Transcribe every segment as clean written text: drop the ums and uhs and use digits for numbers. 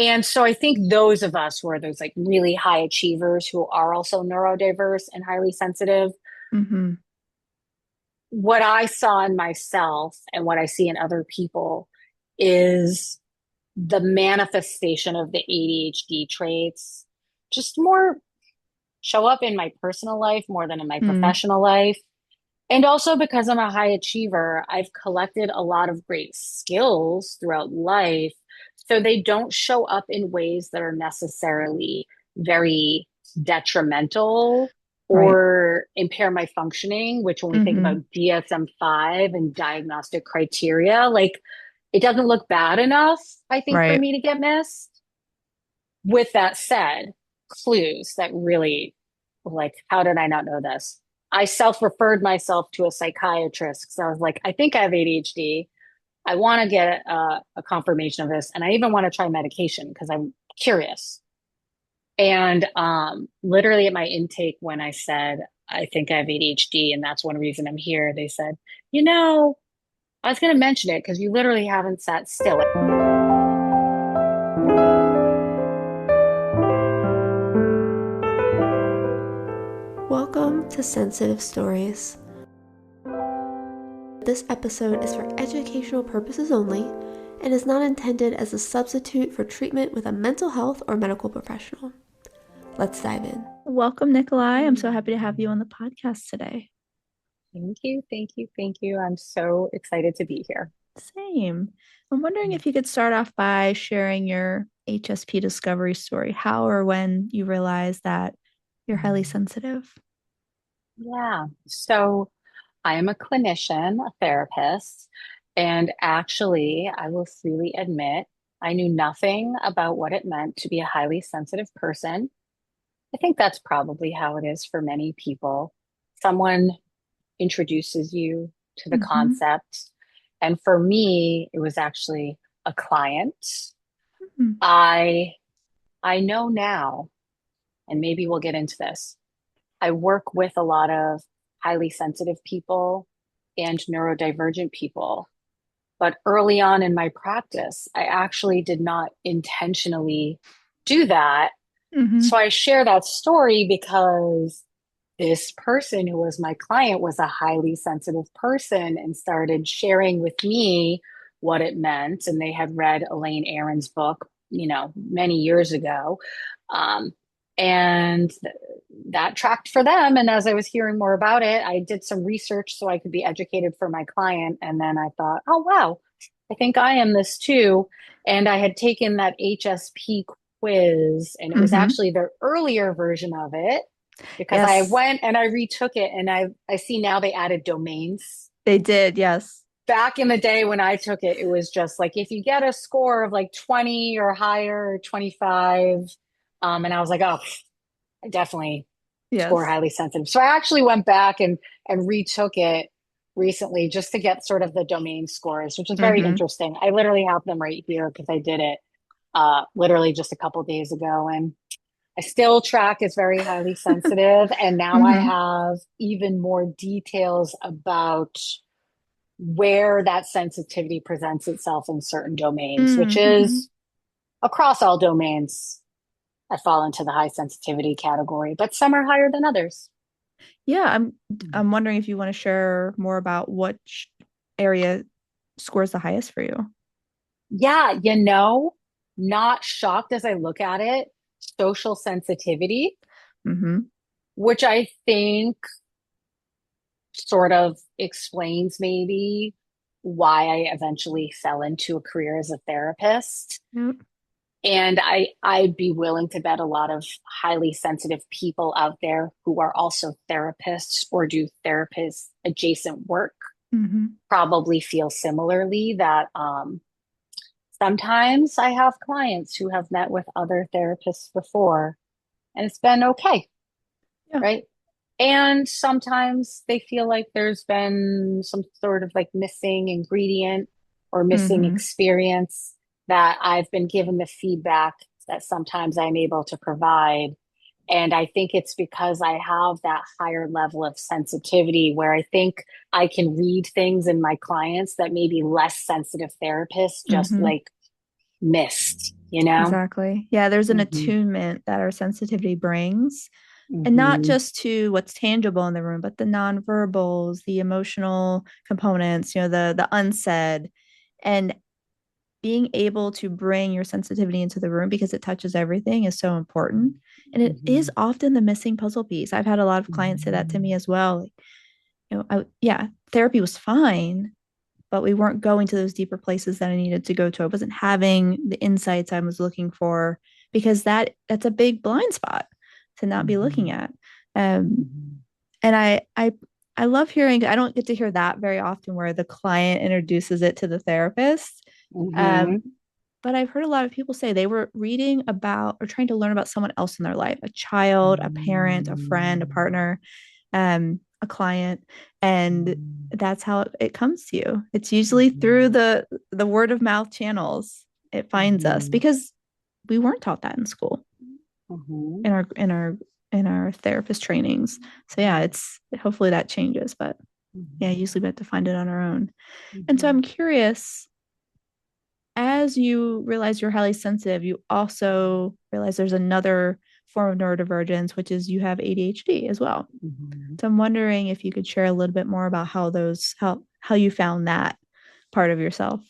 And so I think those of us who are those like really high achievers who are also neurodiverse and highly sensitive, Mm-hmm. what I saw in myself and what I see in other people is the manifestation of the ADHD traits just more show up in my personal life more than in my Mm, professional life. And also because I'm a high achiever, I've collected a lot of great skills throughout life. So they don't show up in ways that are necessarily very detrimental right. or impair my functioning, which when we think about Mm-hmm. DSM-5 and diagnostic criteria, like it doesn't look bad enough, I think, for Right. me to get missed. With that said, clues that really, like, how did I not know this? I self-referred myself to a psychiatrist because I was like, I think I have ADHD. I want to get a confirmation of this, and I even want to try medication because I'm curious. And literally at my intake, when I said I think I have ADHD, and that's one reason I'm here, they said, you know, I was going to mention it because you literally haven't sat still. Welcome to Sensitive Stories. This episode is for educational purposes only and is not intended as a substitute for treatment with a mental health or medical professional. Let's dive in. Welcome, Nikolai. I'm so happy to have you on the podcast today. Thank you, thank you, thank you. I'm so excited to be here. Same. I'm wondering if you could start off by sharing your HSP discovery story, how or when you realized that you're highly sensitive. Yeah. So I am a clinician, a therapist, and actually, I will freely admit I knew nothing about what it meant to be a highly sensitive person. I think that's probably how it is for many people. Someone introduces you to the Mm-hmm. concept. And for me, it was actually a client. Mm-hmm. I I know now, and maybe we'll get into this. I work with a lot of highly sensitive people and neurodivergent people. But early on in my practice, I actually did not intentionally do that. Mm-hmm. So I share that story because this person who was my client was a highly sensitive person and started sharing with me what it meant. And they had read Elaine Aron's book, many years ago. Um, and that tracked for them. And as I was hearing more about it, I did some research so I could be educated for my client. And then I thought, oh, wow, I think I am this too. And I had taken that HSP quiz, and it was Mm-hmm. actually the earlier version of it because I Yes, went and I retook it, and I see now they added domains. they did. Yes. Back in the day when I took it, it was just like if you get a score of like 20 or higher, or 25, and I was like, oh, I definitely score Yes. highly sensitive. So I actually went back and retook it recently just to get sort of the domain scores, which is very Mm-hmm. interesting. I literally have them right here because I did it literally just a couple days ago, and I still track as very highly sensitive. And now I Mm-hmm. have even more details about where that sensitivity presents itself in certain domains, which Mm-hmm. is across all domains. I fall into the high sensitivity category, but some are higher than others. Yeah, I'm wondering if you want to share more about which area scores the highest for you. Yeah, not shocked as I look at it, social sensitivity, Mm-hmm. which I think sort of explains maybe why I eventually fell into a career as a therapist. Yep. And I'd be willing to bet a lot of highly sensitive people out there who are also therapists or do therapist adjacent work Mm-hmm. probably feel similarly that sometimes I have clients who have met with other therapists before and it's been okay, Yeah. right? And sometimes they feel like there's been some sort of like missing ingredient or missing Mm-hmm. experience that I've been given the feedback that sometimes I'm able to provide. And I think it's because I have that higher level of sensitivity where I think I can read things in my clients that maybe less sensitive therapists just Mm-hmm. like missed. you know? Exactly. Yeah, there's an Hmm. attunement that our sensitivity brings, and not Hmm. just to what's tangible in the room, but the nonverbals, the emotional components, the unsaid, and being able to bring your sensitivity into the room because it touches everything is so important. And it is Hmm. often the missing puzzle piece. I've had a lot of clients say that to me as well. Like, yeah, therapy was fine, but we weren't going to those deeper places that I needed to go to. I wasn't having the insights I was looking for because that's a big blind spot to not be looking Hmm. at. Um, Hmm. and I love hearing. I don't get to hear that very often where the client introduces it to the therapist. Um, Hmm. but I've heard a lot of people say they were reading about or trying to learn about someone else in their life, a child, a parent, a friend, a partner, a client, and that's how it comes to you. It's usually through the word of mouth channels it finds us Hmm. because we weren't taught that in school Hmm. in our therapist trainings. So yeah, it's hopefully that changes, but yeah, Hmm. usually we have to find it on our own. And so Hmm. I'm curious, as you realize you're highly sensitive, you also realize there's another form of neurodivergence, which is you have ADHD as well. Hmm. So I'm wondering if you could share a little bit more about how you found that part of yourself.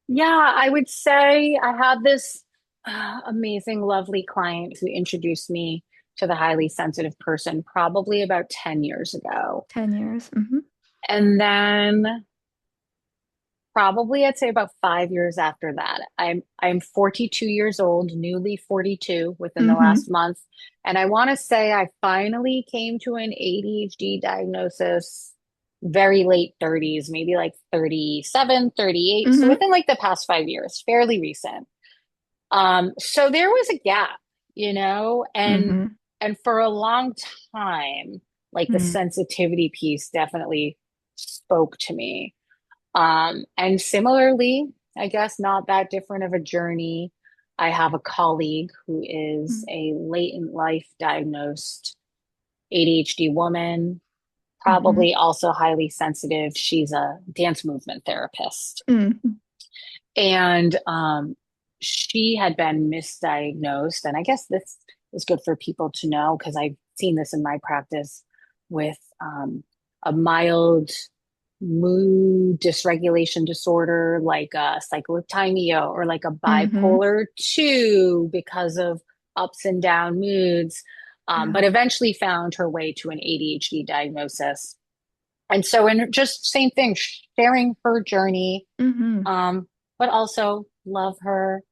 Yeah, I would say I had this amazing, lovely client who introduced me to the highly sensitive person probably about 10 years ago. 10 years. Mm-hmm. And then probably I'd say about 5 years after that. I'm 42 years old, newly 42 within the Mm-hmm. last month. And I want to say I finally came to an ADHD diagnosis very late 30s, maybe like 37, 38. So Mm-hmm. within like the past 5 years, fairly recent. So there was a gap, and Mm-hmm. for a long time, like the Mm-hmm. sensitivity piece definitely spoke to me. And similarly, I guess not that different of a journey. I have a colleague who is a late in life diagnosed ADHD woman, Mm-hmm. probably also highly sensitive. She's a dance movement therapist. Mm-hmm. And she had been misdiagnosed. And I guess this is good for people to know because I've seen this in my practice with a mild mood dysregulation disorder like cyclothymia or like a Mm-hmm. bipolar 2 because of ups and down moods, Yeah. but eventually found her way to an ADHD diagnosis. And so, in just same thing, sharing her journey, Mm-hmm. um, but also love her,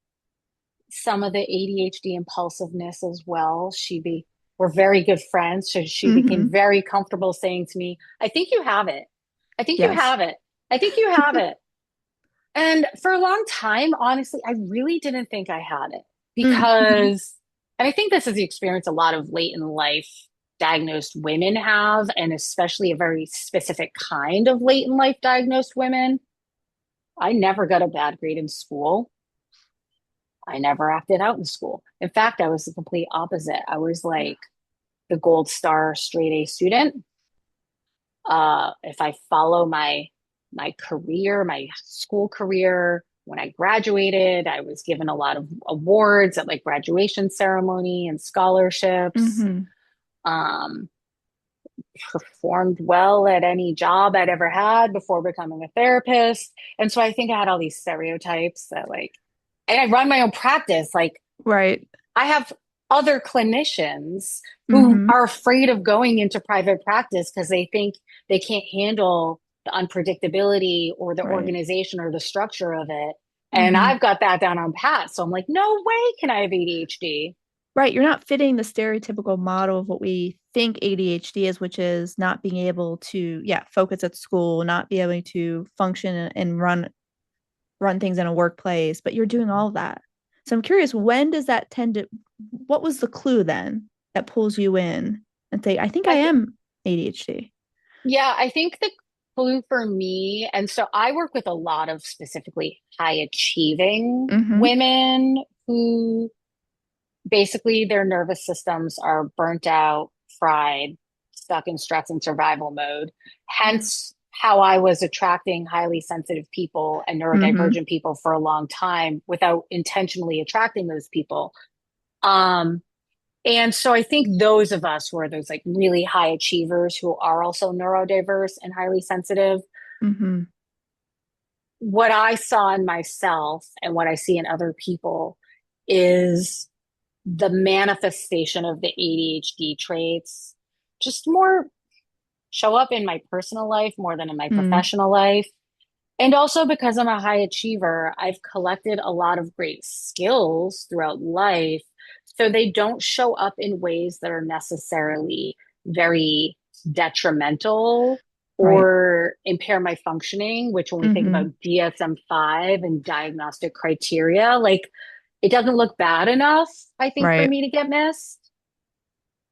some of the ADHD impulsiveness as well. We're very good friends. So she became Mm-hmm. very comfortable saying to me, I think you have it. I think you Yes. have it. I think you have it. And for a long time, honestly, I really didn't think I had it Mm-hmm. because, and I think this is the experience a lot of late in life diagnosed women have, and especially a very specific kind of late in life diagnosed women. I never got a bad grade in school. I never acted out in school. In fact, I was the complete opposite. I was like the gold star straight A student. If I follow my career, my school career, when I graduated, I was given a lot of awards at like graduation ceremony and scholarships. Mm-hmm. Um, Performed well at any job I'd ever had before becoming a therapist. And so I think I had all these stereotypes that like, and I run my own practice. Like Right. I have other clinicians who Mm-hmm. are afraid of going into private practice because they think they can't handle the unpredictability or the Right. organization or the structure of it. And Mm-hmm. I've got that down on pat. So I'm like, no way can I have ADHD. Right. You're not fitting the stereotypical model of what we think ADHD is, which is not being able to, yeah, focus at school, not be able to function and run things in a workplace, but you're doing all of that. So I'm curious, when does that tend to, what was the clue then that pulls you in and say, I think I I th- am ADHD? yeah, I think the clue for me, and so I work with a lot of specifically high achieving Mm-hmm. women who basically their nervous systems are burnt out, fried, stuck in stress and survival mode. Yeah. Hence how I was attracting highly sensitive people and Mm-hmm. neurodivergent people for a long time without intentionally attracting those people. Um, and so I think those of us who are those like really high achievers who are also neurodiverse and highly sensitive, Mm-hmm. what I saw in myself and what I see in other people is the manifestation of the ADHD traits just more show up in my personal life more than in my Mm. professional life. And also because I'm a high achiever, I've collected a lot of great skills throughout life. So they don't show up in ways that are necessarily very detrimental Right. or impair my functioning, which when we think Mm-hmm. about DSM-5 and diagnostic criteria, like it doesn't look bad enough, I think, for Right. me to get missed.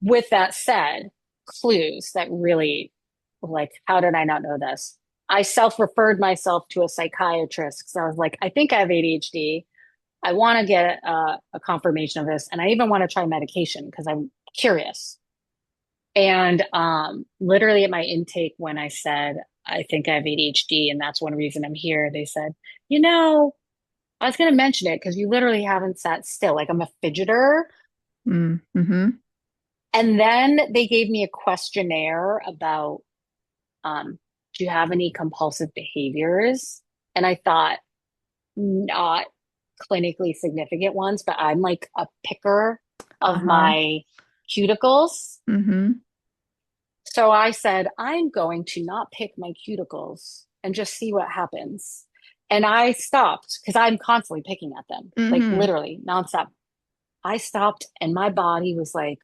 With that said, clues that really, like, how did I not know this? I self-referred myself to a psychiatrist because I was like, I think I have ADHD. I want to get a confirmation of this, and I even want to try medication because I'm curious. And literally at my intake, when I said I think I have ADHD, and that's one reason I'm here, they said, you know, I was going to mention it because you literally haven't sat still. Like I'm a fidgeter. Mm-hmm. And then they gave me a questionnaire about, um, do you have any compulsive behaviors? And I thought, not clinically significant ones, but I'm like a picker of Uh-huh. my cuticles. Mm-hmm. So I said, I'm going to not pick my cuticles and just see what happens. And I stopped because I'm constantly picking at them, like Mm-hmm. literally nonstop. I stopped and my body was like,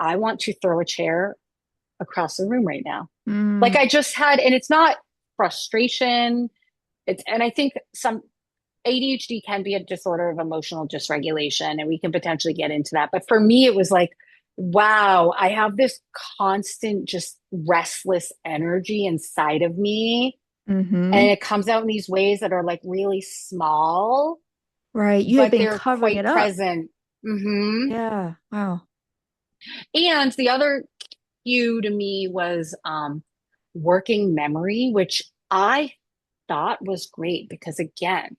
I want to throw a chair across the room right now. Like Mm. I just had, and it's not frustration. It's, and I think some ADHD can be a disorder of emotional dysregulation, and we can potentially get into that. But for me, it was like, wow, I have this constant, just restless energy inside of me. And Mm-hmm. it comes out in these ways that are like really small, Right. You had but been they're covering quite it up. present. Hmm. Yeah. Wow. And the other cue to me was working memory, which I thought was great because, again,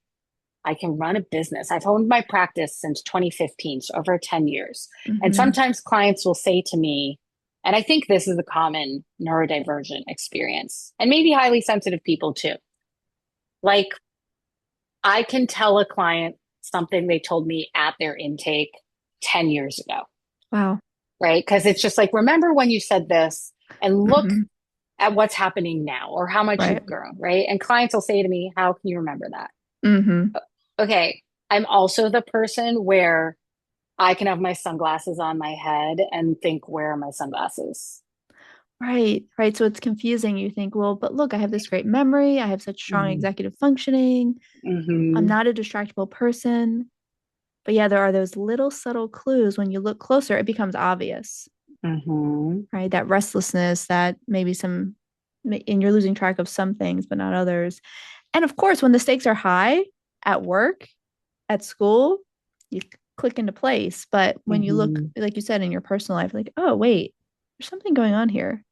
I can run a business. I've owned my practice since 2015, so over 10 years. And Mm-hmm. sometimes clients will say to me, and I think this is a common neurodivergent experience, and maybe highly sensitive people too. Like, I can tell a client something they told me at their intake 10 years ago, Wow. right? Because it's just like, remember when you said this, and look Mm-hmm. at what's happening now or how much Right. you've grown, right? And clients will say to me, how can you remember that? Mm-hmm. Okay, I'm also the person where I can have my sunglasses on my head and think, where are my sunglasses? Right. Right. So it's confusing. You think, well, but look, I have this great memory. I have such strong Hmm. executive functioning. I'm Hmm. not a distractible person. But yeah, there are those little subtle clues when you look closer, it becomes obvious, Hmm. right? That restlessness, that maybe some, and you're losing track of some things, but not others. And of course, when the stakes are high at work, at school, you click into place. But when you look, Hmm. like you said, in your personal life, like, oh, wait, there's something going on here.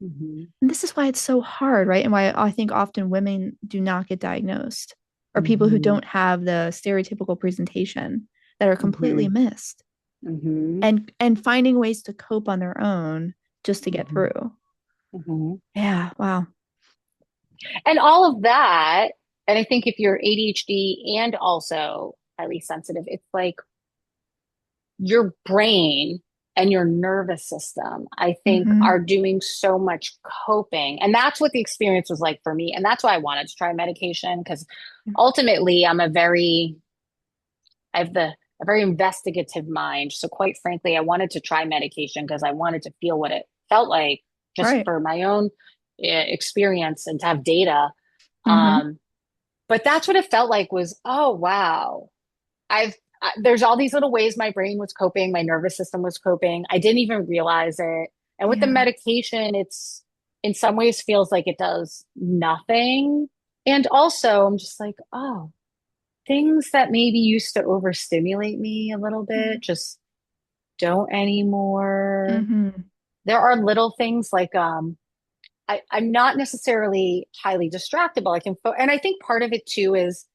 Hmm. And this is why it's so hard, right? And why I think often women do not get diagnosed or people who Hmm. don't have the stereotypical presentation that are completely Hmm. missed Hmm. and finding ways to cope on their own just to get Hmm. through. Hmm. Yeah, wow. And all of that, and I think if you're ADHD and also highly sensitive, it's like your brain and your nervous system, I think, Mm-hmm. are doing so much coping. And that's what the experience was like for me. And that's why I wanted to try medication because ultimately I have a very investigative mind. So quite frankly, I wanted to try medication because I wanted to feel what it felt like just Right. for my own experience and to have data. Mm-hmm. Um, but that's what it felt like was, oh, wow. There's all these little ways my brain was coping, my nervous system was coping. I didn't even realize it. And with the Yeah. medication, it's in some ways feels like it does nothing. And also, I'm just like, oh, things that maybe used to overstimulate me a little bit just don't anymore. Mm-hmm. There are little things like I'm not necessarily highly distractible. And I think part of it too is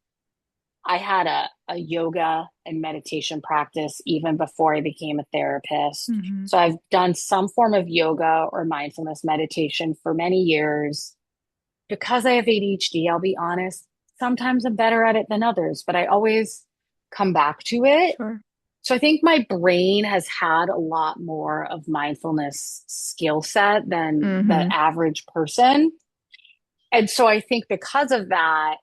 I had a yoga and meditation practice even before I became a therapist. Mm-hmm. So I've done some form of yoga or mindfulness meditation for many years. Because I have ADHD, I'll be honest, sometimes I'm better at it than others, but I always come back to it. Sure. So I think my brain has had a lot more of mindfulness skill set than the Mm-hmm. average person. And so I think because of that,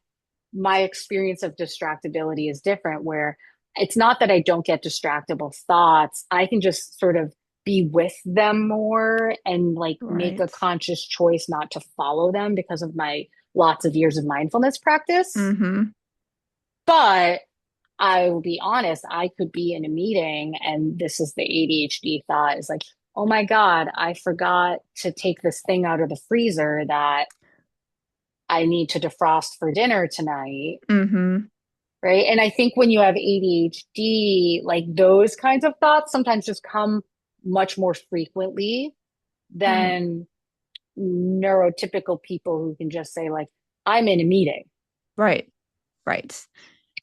my experience of distractibility is different, where it's not that I don't get distractible thoughts. I can just sort of be with them more and like make a Right. conscious choice not to follow them because of my lots of years of mindfulness practice. Mm-hmm. But I will be honest, I could be in a meeting and this is the ADHD thought is like, oh my God, I forgot to take this thing out of the freezer that I need to defrost for dinner tonight. Mm-hmm. Right. And I think when you have ADHD, like those kinds of thoughts sometimes just come much more frequently Right. than neurotypical people who can just say, like, I'm in a meeting. Right. Right.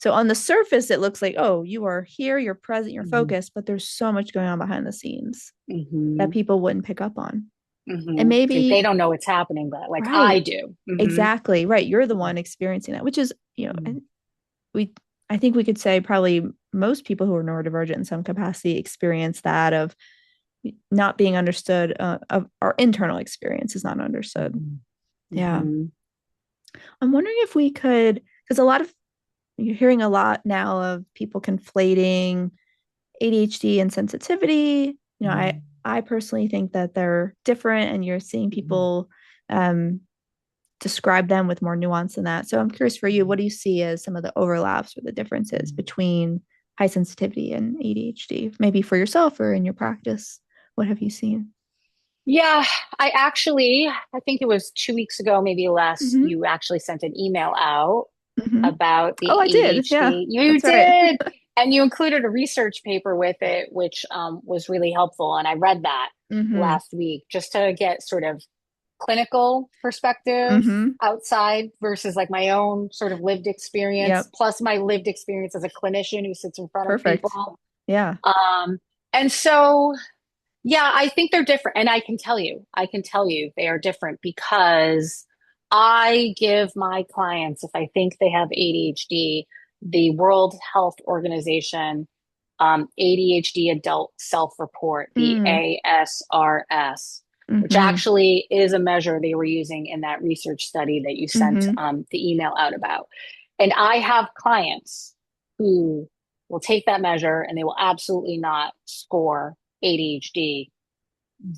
So on the surface, it looks like, oh, you are here, you're present, you're Mm-hmm. focused, but there's so much going on behind the scenes that Mm-hmm. people wouldn't pick up on. And Mm-hmm. Like they maybe, don't know what's happening, but like I right, do. Mm-hmm. exactly, right. You're the one experiencing that, which is, Mm-hmm. and I think we could say probably most people who are neurodivergent in some capacity experience that of not being understood, of our internal experience is not understood. Yeah. Mm-hmm. I'm wondering if we could, because you're hearing a lot now of people conflating ADHD and sensitivity. I personally think that they're different, and you're seeing people um, describe them with more nuance than that. So I'm curious for you, what do you see as some of the overlaps or the differences between high sensitivity and ADHD? Maybe for yourself or in your practice, what have you seen? Yeah, I think it was 2 weeks ago, maybe less, Mm-hmm. you actually sent an email out Mm-hmm. about the Oh, I did. Yeah, ADHD. You that's right. did. And you included a research paper with it, which was really helpful. And I read that Mm-hmm. last week just to get sort of clinical perspective Mm-hmm. outside versus like my own sort of lived experience, Yep. plus my lived experience as a clinician who sits in front of Perfect. people. Yeah. Um, and so yeah, I think they're different. And I can tell you they are different because I give my clients, if I think they have ADHD, the World Health Organization ADHD Adult Self-Report, the Mm. ASRS, which Mm-hmm. actually is a measure they were using in that research study that you sent Mm-hmm. the email out about. And I have clients who will take that measure and they will absolutely not score ADHD,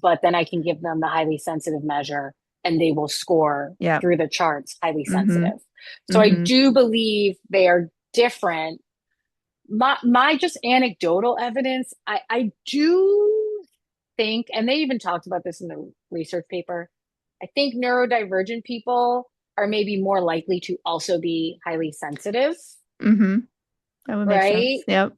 but then I can give them the highly sensitive measure and they will score Yeah. through the charts highly Mm-hmm. sensitive. So I Mm-hmm. do believe they are different. My just anecdotal evidence, I do think, and they even talked about this in the research paper, I think neurodivergent people are maybe more likely to also be highly sensitive, Mm-hmm. That would make right? sense. Yep.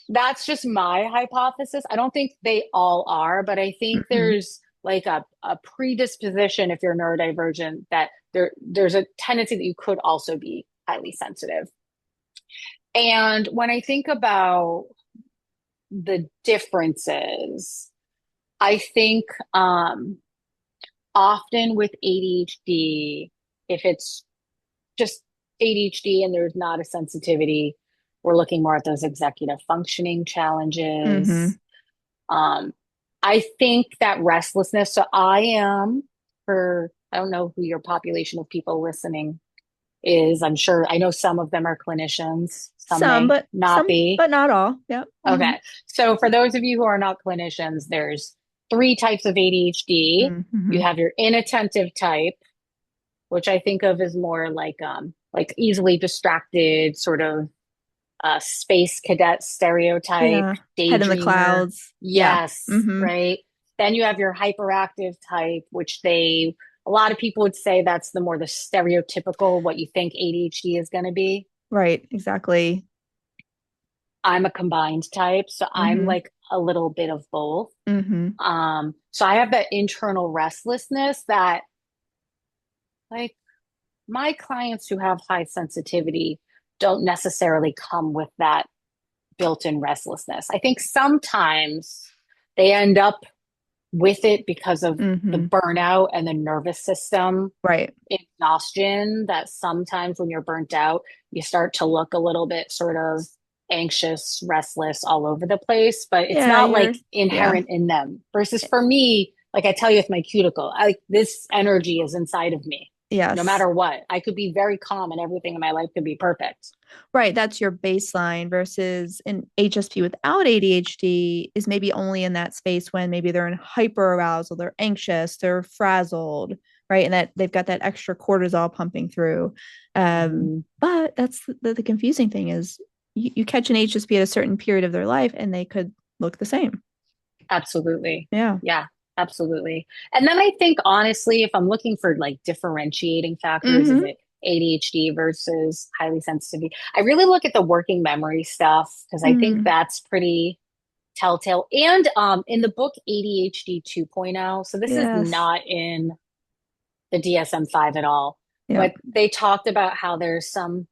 That's just my hypothesis. I don't think they all are, but I think Mm-hmm. there's like a predisposition if you're neurodivergent that there's a tendency that you could also be highly sensitive. And when I think about the differences, I think often with ADHD, if it's just ADHD and there's not a sensitivity, we're looking more at those executive functioning Mm-hmm. challenges. Um, I think that restlessness. So I don't know who your population of people listening is. I know some of them are clinicians, some may not Some, be. but not all. Yep. Mm-hmm. Okay. So for those of you who are not clinicians, there's three types of ADHD. Mm-hmm. You have your inattentive type, which I think of as more like easily distracted, sort of space cadet stereotype, Yeah. Head in the daydreamer. clouds. Yeah. Yes, Mm-hmm. right. Then you have your hyperactive type, which a lot of people would say that's the stereotypical what you think ADHD is going to be. Right. Exactly. I'm a combined type, so I'm Mm-hmm. like a little bit of both. Mm-hmm. So I have that internal restlessness that like my clients who have high sensitivity don't necessarily come with that built-in restlessness. I think sometimes they end up with it because of the Mm-hmm. burnout and the nervous system Right. exhaustion, that sometimes when you're burnt out, you start to look a little bit sort of anxious, restless, all over the place, but it's Yeah, not like yeah. inherent in them. Versus for me, like I tell you with my cuticle, I like this energy is inside of me. No Yes. matter what, I could be very calm and everything in my life could be perfect. Right. That's your baseline versus an HSP without ADHD is maybe only in that space when maybe they're in hyper arousal, they're anxious, they're frazzled, right? And that they've got that extra cortisol pumping through. Mhm. But that's the confusing thing is you catch an HSP at a certain period of their life and they could look the same. Absolutely. Yeah. Yeah, absolutely. And then I think honestly, if I'm looking for like differentiating factors, is Mm-hmm. it ADHD versus highly sensitivity? I really look at the working memory stuff because I think Mm. that's pretty telltale. And in the book ADHD 2.0, so this is Yes. not in the DSM-5 at all, but Yep. they talked about how there's some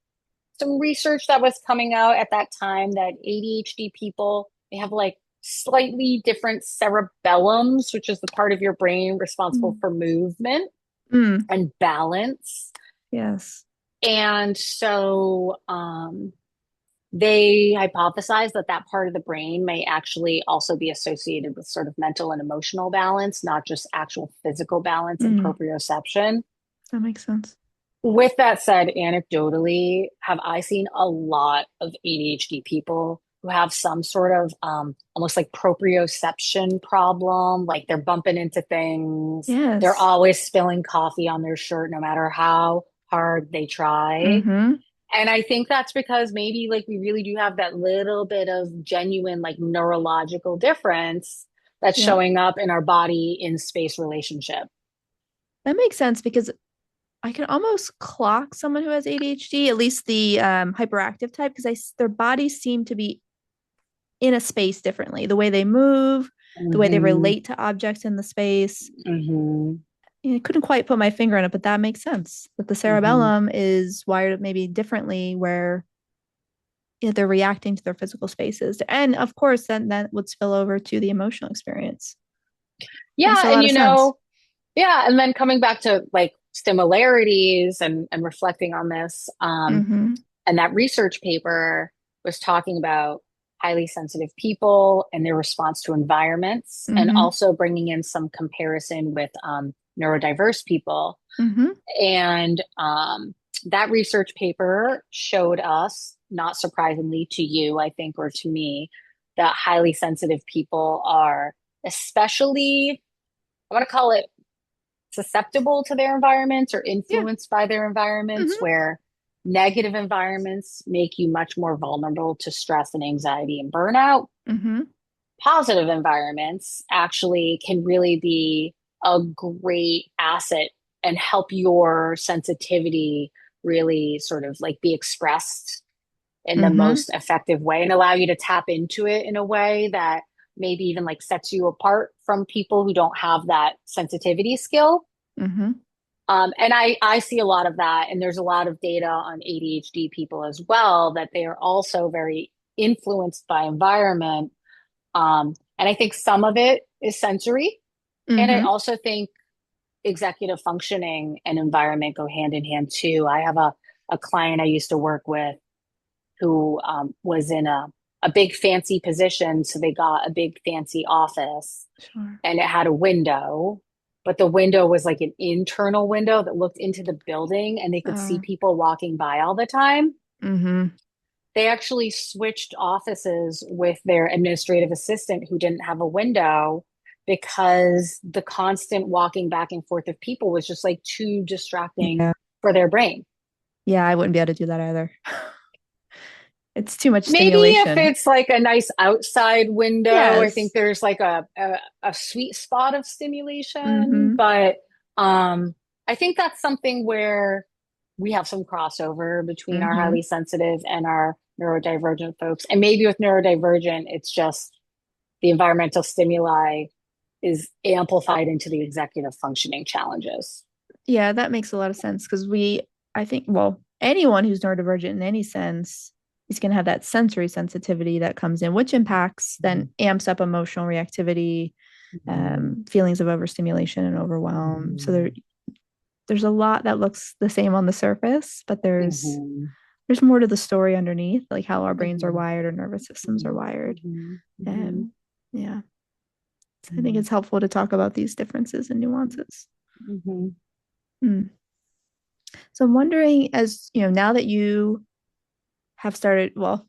research that was coming out at that time that ADHD people, they have like slightly different cerebellums, which is the part of your brain responsible Mm. for movement Mm. and balance. Yes. And so they hypothesized that that part of the brain may actually also be associated with sort of mental and emotional balance, not just actual physical balance and Mm. proprioception. That makes sense. With that said, anecdotally, have I seen a lot of ADHD people who have some sort of almost like proprioception problem, like they're bumping into things, they're Yes. always spilling coffee on their shirt no matter how hard they try. Mm-hmm. And I think that's because maybe like we really do have that little bit of genuine like neurological difference that's Yep. showing up in our body in space relationship. That makes sense because I can almost clock someone who has ADHD, at least the hyperactive type, because their bodies seem to be in a space differently. The way they move, the way they Hmm. relate to objects in the space. Hmm. I couldn't quite put my finger on it, but that makes sense. That the Hmm. cerebellum is wired maybe differently, where they're reacting to their physical spaces, and of course, then that would spill over to the emotional experience. Makes a Yeah, and lot of sense. yeah, and then coming back to like similarities and reflecting on this, Mm-hmm. and that research paper was talking about highly sensitive people and their response to environments, and Mm-hmm. also bringing in some comparison with neurodiverse people. Mm-hmm. And that research paper showed us, not surprisingly to you, I think, or to me, that highly sensitive people are especially, I want to call it susceptible to their environments or Yeah. influenced by their environments, Mm-hmm. where negative environments make you much more vulnerable to stress and anxiety and burnout. Mm-hmm. Positive environments actually can really be a great asset and help your sensitivity really sort of like be expressed in the Mm-hmm. most effective way and allow you to tap into it in a way that maybe even like sets you apart from people who don't have that sensitivity skill. Mm-hmm. And I see a lot of that. And there's a lot of data on ADHD people as well, that they are also very influenced by environment. And I think some of it is sensory. And I Mm-hmm. also think executive functioning and environment go hand in hand too. I have a client I used to work with who was in a big fancy position. So they got a big fancy office Sure. and it had a window, but the window was like an internal window that looked into the building and they could see Uh, people walking by all the time. mm-hmm. They actually switched offices with their administrative assistant who didn't have a window because the constant walking back and forth of people was just like too distracting Yeah. for their brain. Yeah, I wouldn't be able to do that either. It's too much Maybe if stimulation. it's like a nice outside window, I think Yes. there's like a sweet spot of stimulation. Mm-hmm. But I think that's something where we have some crossover between our Mm-hmm. highly sensitive and our neurodivergent folks. And maybe with neurodivergent, it's just the environmental stimuli is amplified into the executive functioning challenges. Yeah, that makes a lot of sense because I think, well, anyone who's neurodivergent in any sense is going to have that sensory sensitivity that comes in, which impacts, then amps up emotional reactivity, feelings of overstimulation and overwhelm. So there's a lot that looks the same on the surface, but there's more to the story underneath, like how our brains are wired or nervous systems are wired. And yeah, so I think it's helpful to talk about these differences and nuances. Mm. So I'm wondering, as you know, now that you have started, well,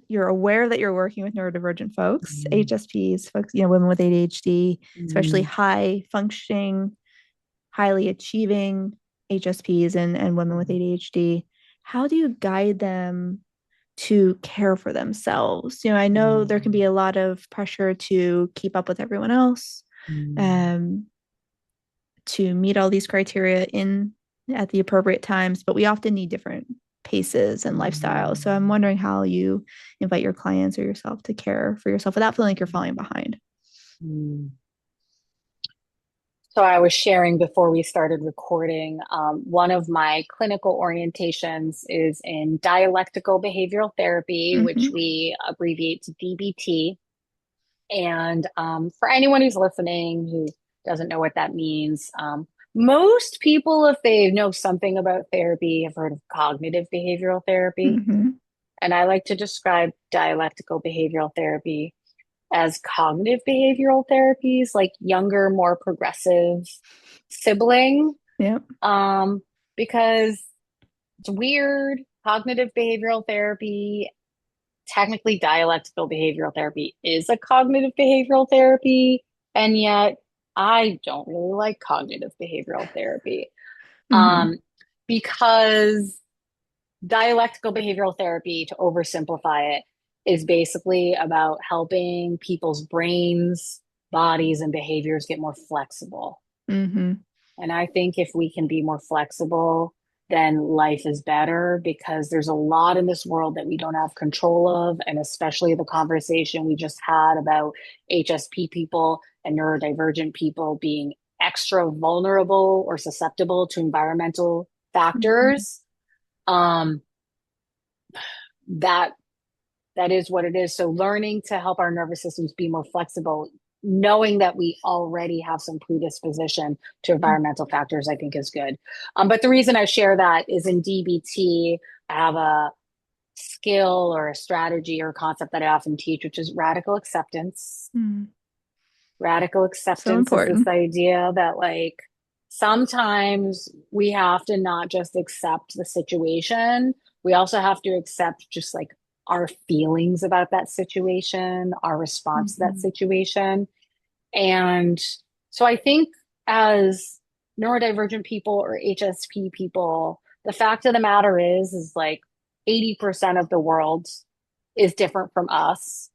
you're aware that you're working with neurodivergent folks, HSPs, folks, you know, women with ADHD, especially high functioning, highly achieving HSPs and women with ADHD. How do you guide them to care for themselves? You know, I know there can be a lot of pressure to keep up with everyone else, to meet all these criteria in at the appropriate times, but we often need different paces and lifestyles. So I'm wondering how you invite your clients or yourself to care for yourself without feeling like you're falling behind. So I was sharing before we started recording, one of my clinical orientations is in dialectical behavioral therapy, which we abbreviate to DBT. And for anyone who's listening who doesn't know what that means, most people, if they know something about therapy, have heard of cognitive behavioral therapy. And I like to describe dialectical behavioral therapy as cognitive behavioral therapies, like younger, more progressive sibling. Because it's weird. Cognitive behavioral therapy, technically dialectical behavioral therapy is a cognitive behavioral therapy, and yet I don't really like cognitive behavioral therapy. Because dialectical behavioral therapy, to oversimplify it, is basically about helping people's brains, bodies, and behaviors get more flexible. And I think if we can be more flexible, then life is better, because there's a lot in this world that we don't have control of. And especially the conversation we just had about HSP people and neurodivergent people being extra vulnerable or susceptible to environmental factors. That is what it is. So learning to help our nervous systems be more flexible, knowing that we already have some predisposition to environmental factors, I think is good. But the reason I share that is in DBT, I have a skill or a strategy or concept that I often teach, which is radical acceptance. Radical acceptance is this idea that, like, sometimes we have to not just accept the situation, we also have to accept just like our feelings about that situation, our response to that situation. And so I think as neurodivergent people or HSP people, the fact of the matter is like 80% of the world is different from us.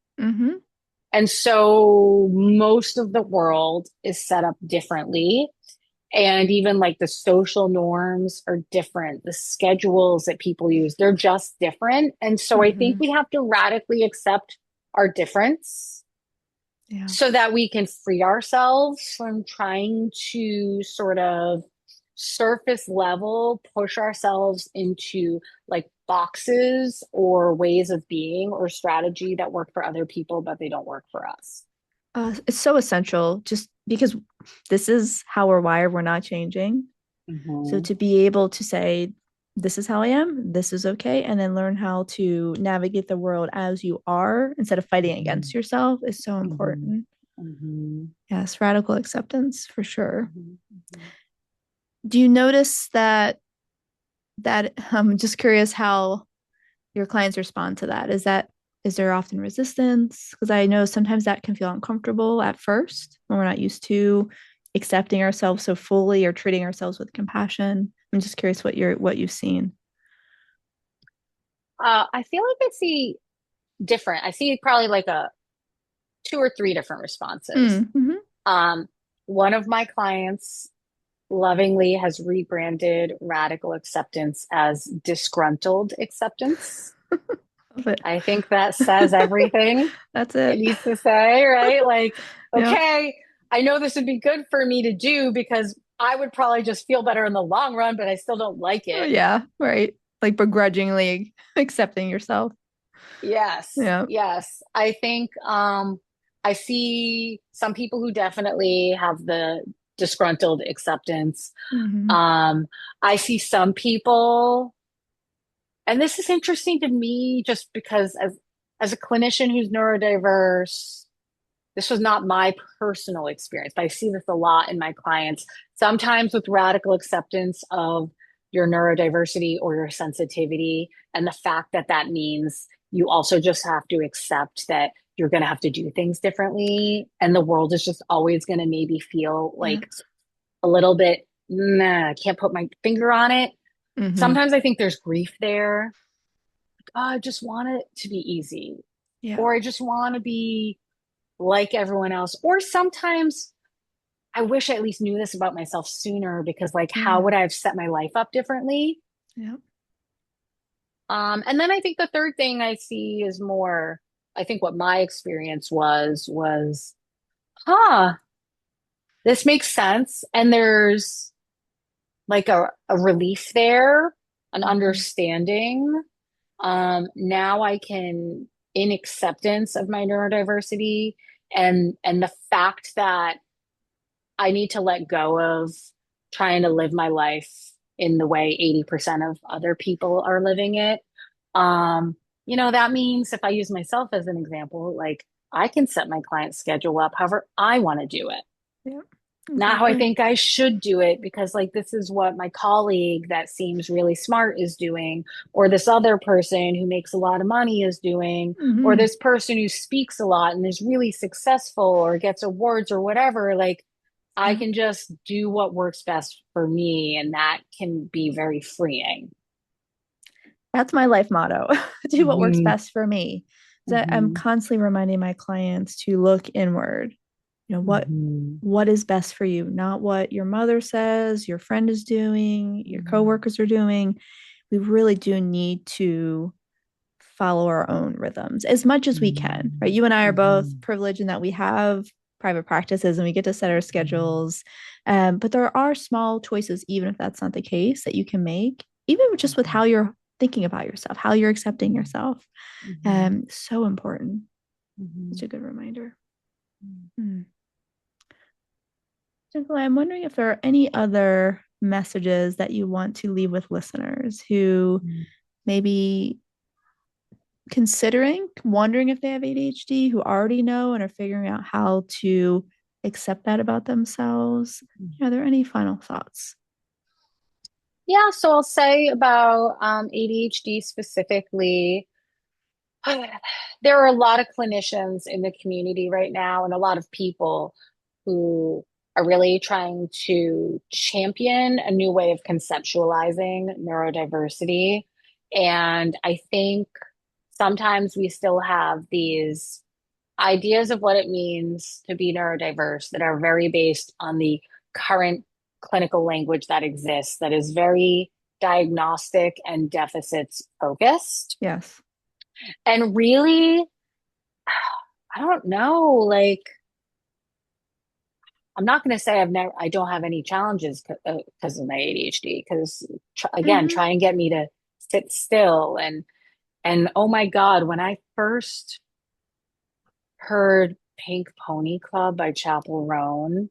And so most of the world is set up differently. And even like the social norms are different. The schedules that people use, they're just different. And so I think we have to radically accept our difference so that we can free ourselves from trying to sort of surface level push ourselves into like boxes or ways of being or strategy that work for other people, but they don't work for us. It's so essential, just because this is how we're wired. We're not changing. So to be able to say, this is how I am, this is okay, and then learn how to navigate the world as you are instead of fighting against yourself is so important. Yes, radical acceptance for sure. Do you notice that I'm just curious how your clients respond to that? Is there often resistance? Because I know sometimes that can feel uncomfortable at first when we're not used to accepting ourselves so fully or treating ourselves with compassion. I'm just curious what you've seen. I feel like I see different. I see probably like a 2 or 3 different responses. One of my clients lovingly has rebranded radical acceptance as disgruntled acceptance. I think that says everything. That's it. It needs to say, right? Like, okay, I know this would be good for me to do because I would probably just feel better in the long run, but I still don't like Oh, it. yeah, right. Like begrudgingly accepting yourself. Yes, Yeah. yes. I think I see some people who definitely have the disgruntled acceptance. Hmm. Um, I see some people, and this is interesting to me just because as a clinician who's neurodiverse, this was not my personal experience, but I see this a lot in my clients, sometimes with radical acceptance of your neurodiversity or your sensitivity, and the fact that that means you also just have to accept that you're going to have to do things differently. And the world is just always going to maybe feel Yeah. like a little bit, nah, I can't put my finger on it. Hmm. Sometimes I think there's grief there. Oh, I just want it to be easy, Yeah. or I just want to be like everyone else. Or sometimes I wish I at least knew this about myself sooner because, like, how Mm. would I have set my life up differently? Yeah. And then I think the third thing I see is more, I think what my experience was, huh, this makes sense. And there's like a relief there, an Hmm. understanding. Now I can, in acceptance of my neurodiversity and the fact that I need to let go of trying to live my life in the way 80% of other people are living it. That means if I use myself as an example, like I can set my client's schedule up however I want to do it, Yeah. not how I Exactly. think I should do it because, like, this is what my colleague that seems really smart is doing, or this other person who makes a lot of money is doing, or Hmm. this person who speaks a lot and is really successful or gets awards or whatever. Like, I Yeah. can just do what works best for me, and that can be very freeing. That's my life motto. Do what works Hmm. best for me. So I'm Hmm. constantly reminding my clients to look inward. You know, Hmm. what is best for you, not what your mother says, your friend is doing, your coworkers are doing. We really do need to follow our own rhythms as much as we can, right? You and I are both Hmm. privileged in that we have private practices and we get to set our Hmm. schedules. But there are small choices, even if that's not the case, that you can make, even just with how you're thinking about yourself, how you're accepting yourself. Hmm. So important. Such Hmm. a good reminder. Hmm. Nikolai, I'm wondering if there are any other messages that you want to leave with listeners who Hmm. maybe considering, wondering if they have ADHD, who already know and are figuring out how to accept that about themselves. Are there any final thoughts? Yeah, so I'll say about ADHD specifically, there are a lot of clinicians in the community right now and a lot of people who are really trying to champion a new way of conceptualizing neurodiversity. And I think sometimes we still have these ideas of what it means to be neurodiverse that are very based on the current clinical language that exists, that is very diagnostic and deficits focused. Yes. And really, I don't know, like, I'm not going to say I don't have any challenges because of my ADHD, because again, Mm-hmm. try and get me to sit still and oh my God, when I first heard Pink Pony Club by Chapel Roan,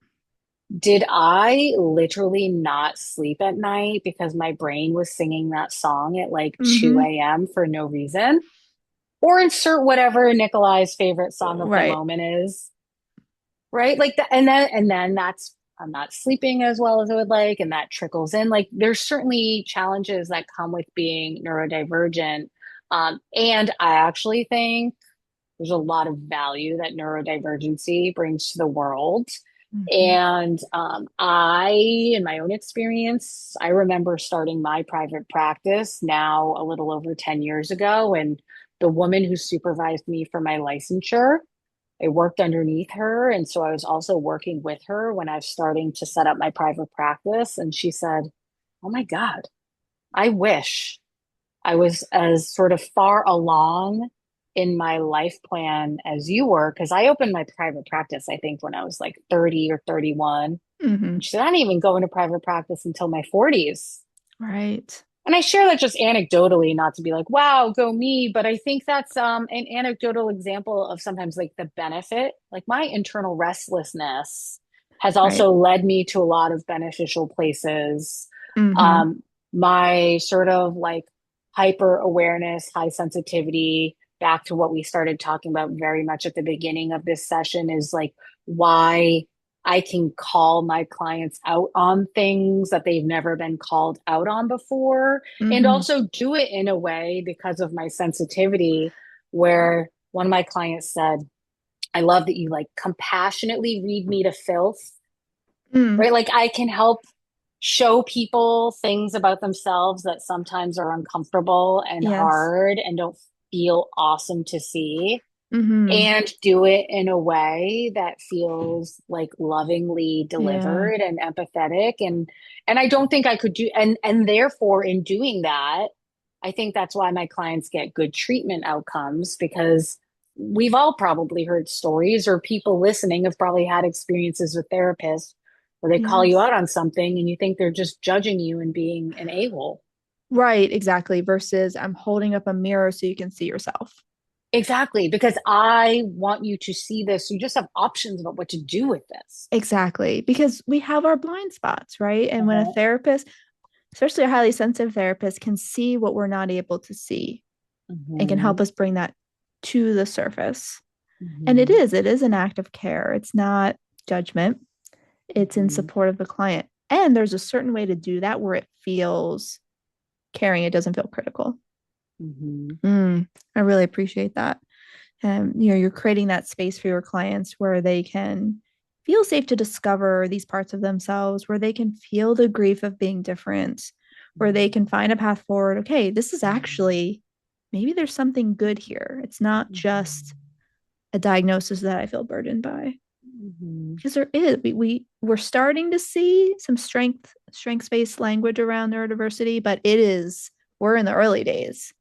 did I literally not sleep at night because my brain was singing that song at like Mm-hmm. 2 a.m. for no reason? Or insert whatever Nikolai's favorite song of the Right. moment is, right? Like that, and then that's I'm not sleeping as well as I would like, and that trickles in. Like there's certainly challenges that come with being neurodivergent. And I actually think there's a lot of value that neurodivergency brings to the world. Mm-hmm. And in my own experience, I remember starting my private practice now a little over 10 years ago. And the woman who supervised me for my licensure, I worked underneath her. And so I was also working with her when I was starting to set up my private practice. And she said, "Oh my God, I wish I was as sort of far along in my life plan as you were, because I opened my private practice, I think, when I was like 30 or 31. Hmm. And she said, I didn't even go into private practice until my 40s. Right. And I share that just anecdotally, not to be like, wow, go me. But I think that's an anecdotal example of sometimes like the benefit. Like my internal restlessness has Right. also led me to a lot of beneficial places. Hmm. Um, my sort of like hyper awareness, high sensitivity, back to what we started talking about very much at the beginning of this session, is like why I can call my clients out on things that they've never been called out on before, and Hmm. also do it in a way because of my sensitivity, where one of my clients said, I love that you like compassionately read me to filth, Mm. right? Like I can help show people things about themselves that sometimes are uncomfortable and Yes. hard and don't feel awesome to see, Hmm. and do it in a way that feels like lovingly Yeah. delivered and empathetic. And I don't think I could do, and therefore in doing that, I think that's why my clients get good treatment outcomes, because we've all probably heard stories, or people listening have probably had experiences with therapists where they call you Yes. out on something and you think they're just judging you and being an a-hole. Right, exactly. Versus I'm holding up a mirror so you can see yourself. Exactly, because I want you to see this. You just have options about what to do with this. Exactly. Because we have our blind spots, right? And when a Uh-huh. therapist, especially a highly sensitive therapist, can see what we're not able to see and can help Hmm. us bring that to the surface. And Hmm. it is an act of care. It's not judgment, it's in Hmm. support of the client. And there's a certain way to do that where it feels caring, it doesn't feel critical. Hmm. I really appreciate that. You're creating that space for your clients where they can feel safe to discover these parts of themselves, where they can feel the grief of being different, where they can find a path forward. Okay, this is actually, maybe there's something good here. It's not just a diagnosis that I feel burdened by. Hmm. Because there is, we're starting to see some strengths-based language around neurodiversity, but we're in the early days.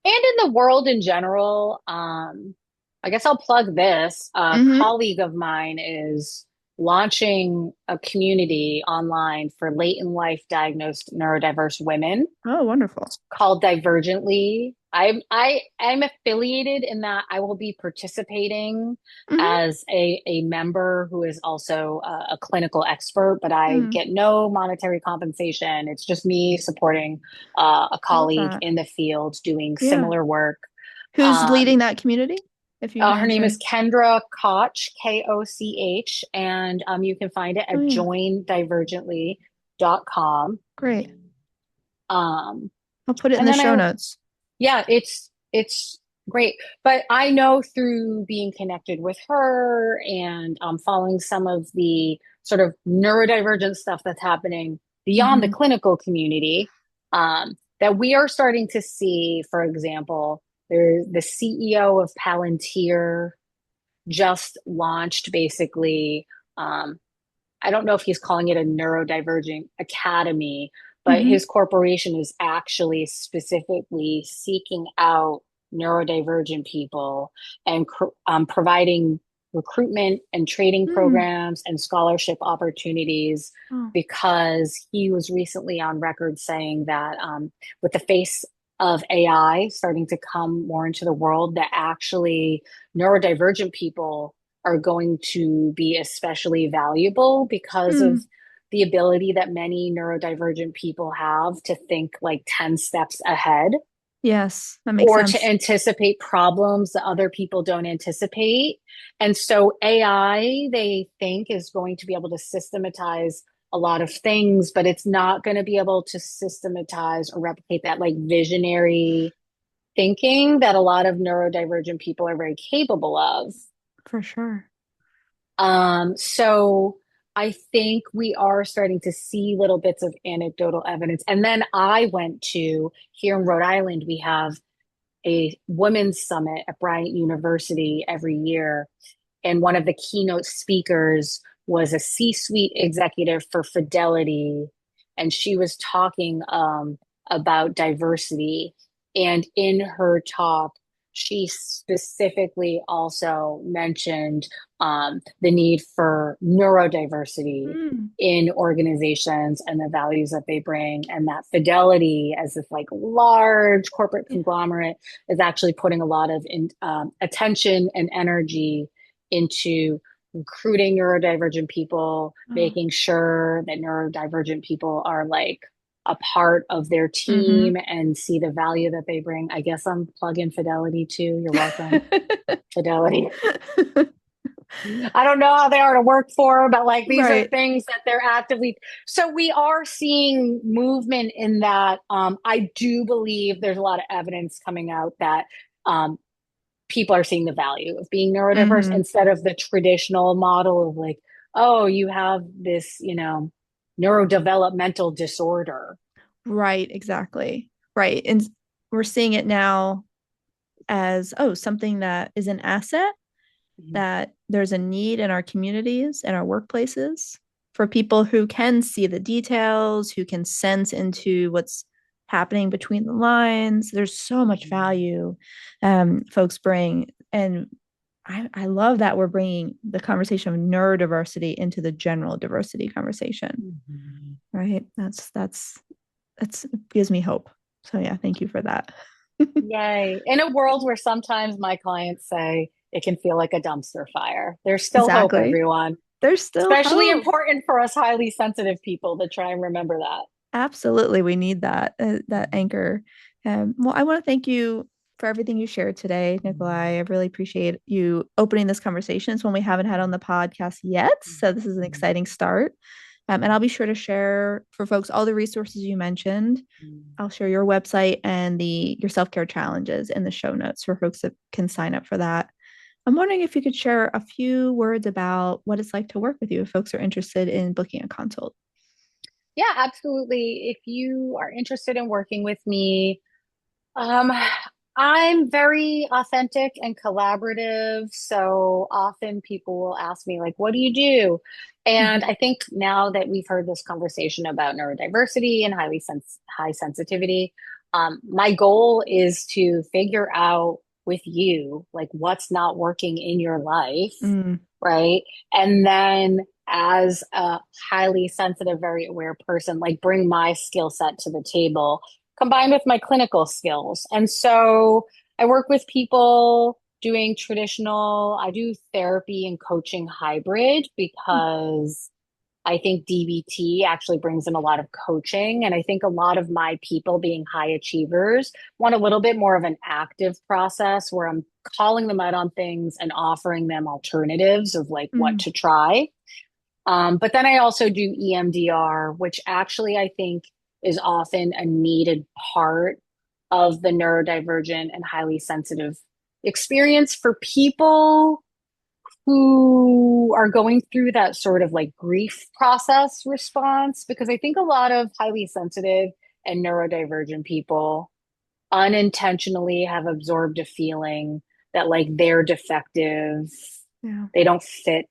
And in the world in general, I guess I'll plug this. A Mm-hmm. colleague of mine is launching a community online for late in life diagnosed neurodiverse women Oh, wonderful. called Divergently. I'm affiliated in that I will be participating Mm-hmm. as a member who is also a clinical expert, but I Mm, get no monetary compensation. It's just me supporting a I love colleague that. in the field doing Yeah. similar work. Who's Um, leading that community? If you Her can name is share. Kendra Koch, Koch, and you can find it Oh, at yeah. joindivergently.com. Great. Um, I'll put it in and the then show notes. yeah, it's great. But I know through being connected with her and following some of the sort of neurodivergent stuff that's happening beyond the Mm-hmm. clinical community, that we are starting to see, for example, there's the CEO of Palantir just launched basically, um, I don't know if he's calling it a neurodivergent academy, but Mm-hmm. his corporation is actually specifically seeking out neurodivergent people and providing recruitment and training Mm. programs and scholarship opportunities, Oh. because he was recently on record saying that with the face of AI starting to come more into the world, that actually neurodivergent people are going to be especially valuable because of Mm. the ability that many neurodivergent people have to think like 10 steps ahead, Yes, that makes or to sense. anticipate problems that other people don't anticipate. And so AI, they think, is going to be able to systematize a lot of things, but it's not going to be able to systematize or replicate that like visionary thinking that a lot of neurodivergent people are very capable of. For sure. So I think we are starting to see little bits of anecdotal evidence. And then I went to, here in Rhode Island, we have a women's summit at Bryant University every year. And one of the keynote speakers was a C-suite executive for Fidelity. And she was talking about diversity. And in her talk, she specifically also mentioned the need for neurodiversity Mm. in organizations and the values that they bring, and that Fidelity, as this like large corporate Yeah. conglomerate, is actually putting a lot of attention and energy into recruiting neurodivergent people, Oh. making sure that neurodivergent people are like a part of their Mm-hmm. team and see the value that they bring. I guess I'm plugging Fidelity too. You're welcome, Fidelity. I don't know how they are to work for, but like these are Right. things that they're actively. So we are seeing movement in that. I do believe there's a lot of evidence coming out that um, people are seeing the value of being neurodiverse Mm-hmm. instead of the traditional model of like, oh, you have this, neurodevelopmental disorder. Right, exactly. Right. And we're seeing it now as, oh, something that is an asset, Mhm. that there's a need in our communities and our workplaces for people who can see the details, who can sense into what's happening between the lines. There's so much value folks bring. And I love that we're bringing the conversation of neurodiversity into the general diversity conversation, Mhm. right? That's gives me hope. So yeah, thank you for that. Yay. In a world where sometimes my clients say it can feel like a dumpster fire, there's still hope, Exactly. everyone. There's still Especially hope. important for us highly sensitive people to try and remember that. Absolutely, we need that anchor. Well, I want to thank you for everything you shared today, Nikolai. I really appreciate you opening this conversation. It's one we haven't had on the podcast yet, so this is an exciting start. And I'll be sure to share for folks all the resources you mentioned. I'll share your website and your self-care challenges in the show notes for folks that can sign up for that. I'm wondering if you could share a few words about what it's like to work with you if folks are interested in booking a consult. Yeah, absolutely. If you are interested in working with me, Um, I'm very authentic and collaborative. So often people will ask me, like, what do you do? And Mhm. I think now that we've heard this conversation about neurodiversity and high sensitivity, my goal is to figure out with you, like, what's not working in your life, Mm, right? And then as a highly sensitive, very aware person, like, bring my skill set to the table combined with my clinical skills. And so I work with people doing I do therapy and coaching hybrid because I think DBT actually brings in a lot of coaching. And I think a lot of my people, being high achievers, want a little bit more of an active process where I'm calling them out on things and offering them alternatives of like what mm, to try. But then I also do EMDR, which actually I think is often a needed part of the neurodivergent and highly sensitive experience for people who are going through that sort of like grief process response. Because I think a lot of highly sensitive and neurodivergent people unintentionally have absorbed a feeling that like they're defective, yeah. they don't fit,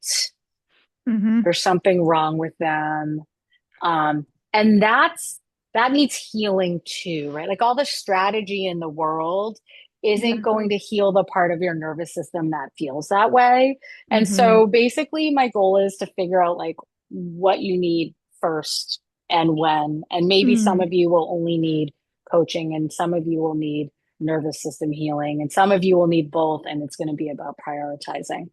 Hmm. there's something wrong with them. Um, and that needs healing too, right? Like all the strategy in the world isn't Yeah. going to heal the part of your nervous system that feels that way. And Hmm. so basically my goal is to figure out like what you need first and when. And maybe some Mm, of you will only need coaching and some of you will need nervous system healing and some of you will need both. And it's going to be about prioritizing.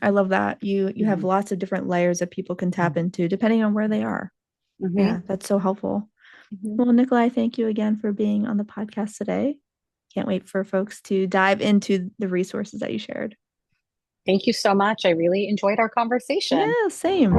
I love that. You have Mhm. lots of different layers that people can tap into depending on where they are. Mhm. Yeah, that's so helpful. Mhm. Well, Nikolai, thank you again for being on the podcast today. Can't wait for folks to dive into the resources that you shared. Thank you so much. I really enjoyed our conversation. Yeah, same.